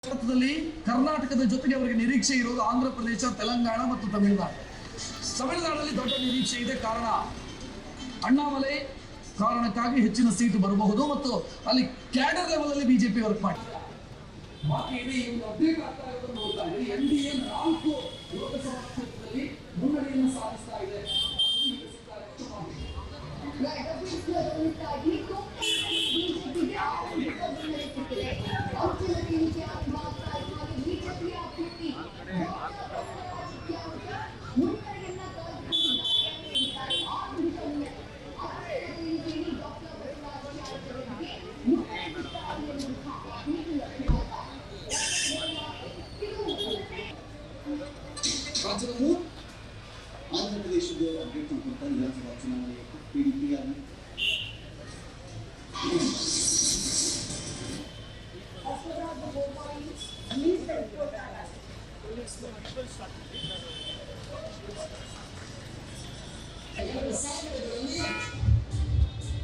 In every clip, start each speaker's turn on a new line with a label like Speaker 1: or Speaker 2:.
Speaker 1: ಭಾರತದಲ್ಲಿ ಕರ್ನಾಟಕದ ಜೊತೆಗೆ ಅವರಿಗೆ ನಿರೀಕ್ಷೆ ಇರುವುದು ಆಂಧ್ರ ಪ್ರದೇಶ, ತೆಲಂಗಾಣ ಮತ್ತು ತಮಿಳುನಾಡು. ತಮಿಳುನಾಡಲ್ಲಿ ದೊಡ್ಡ ನಿರೀಕ್ಷೆ ಇದೆ. ಕಾರಣ ಅಣ್ಣಾಮಲೈ ಕಾರಣಕ್ಕಾಗಿ ಹೆಚ್ಚಿನ ಸೀಟು ಬರಬಹುದು ಮತ್ತು ಅಲ್ಲಿ ಕ್ಯಾಡರ್ ಲೆವೆಲ್ ಅಲ್ಲಿ ಬಿಜೆಪಿ ವರ್ಕ್ ಮಾಡ್ತಾರೆ. ಬಾಕಿ ಇಡೀ ಅಪ್ಡೇಟ್ ಆಗ್ತಾ ಇರೋದನ್ನು ನೋಡ್ತಾ ಇದ್ದೀವಿ. ಎನ್ಡಿಎ 4 ಲೋಕಸಭಾ ಕ್ಷೇತ್ರದಲ್ಲಿ ಮುನ್ನಡೆಯನ್ನು ಸಾಧಿಸ್ತಾ ಇದೆ.
Speaker 2: ಆಂಧ್ರ ಪ್ರದೇಶದ ಅಪ್ಡೇಟ್ ಮಾಡ್ಕೊಂತ ವಿಧಾನಸಭಾ ಚುನಾವಣೆ PDP ಆಗಿ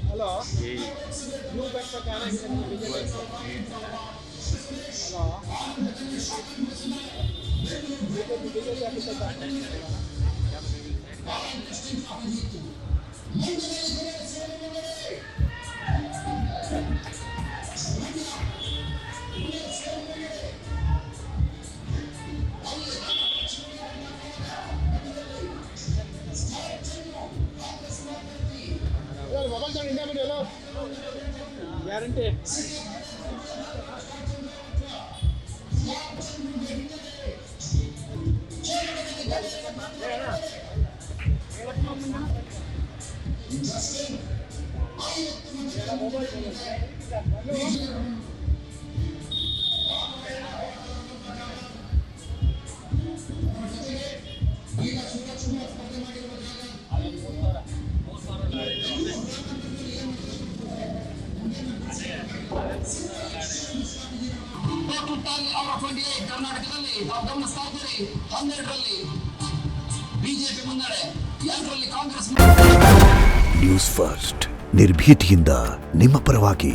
Speaker 3: ಹಲೋ ನೀವು ಮೊಬೈಲ್ ತಗೊಂಡು ಇಂಡಿಯಾ ಬಿಡಿ ಅಲ್ಲ ಗ್ಯಾರಂಟಿ
Speaker 1: ಕರ್ನಾಟಕದಲ್ಲಿ ನಾವು ಗಮನಿಸ್ತಾ ಇದ್ದೀರಿ. 12ರಲ್ಲಿ ಬಿಜೆಪಿ ಮುನ್ನಡೆ, 2ರಲ್ಲಿ ಕಾಂಗ್ರೆಸ್.
Speaker 4: ನ್ಯೂಸ್ ಫಸ್ಟ್ ನಿರ್ಭೀತಿಯಿಂದ ನಿಮ್ಮ ಪರವಾಗಿ.